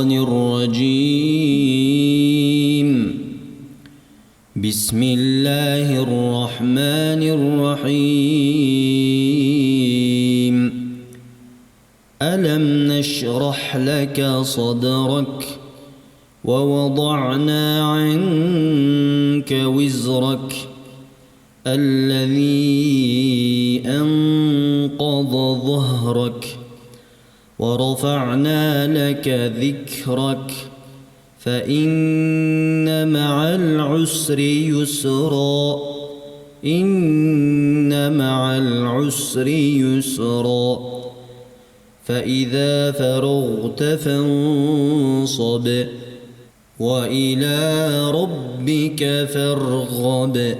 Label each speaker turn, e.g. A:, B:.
A: الشيطان الرجيم. بسم الله الرحمن الرحيم. ألم نشرح لك صدرك ووضعنا عنك وزرك الذي أنقض ظهرك ورفعنا لك ذكرك فإن مع العسر يسرا إن مع العسر يسرا فإذا فرغت فانصب وإلى ربك فارغب.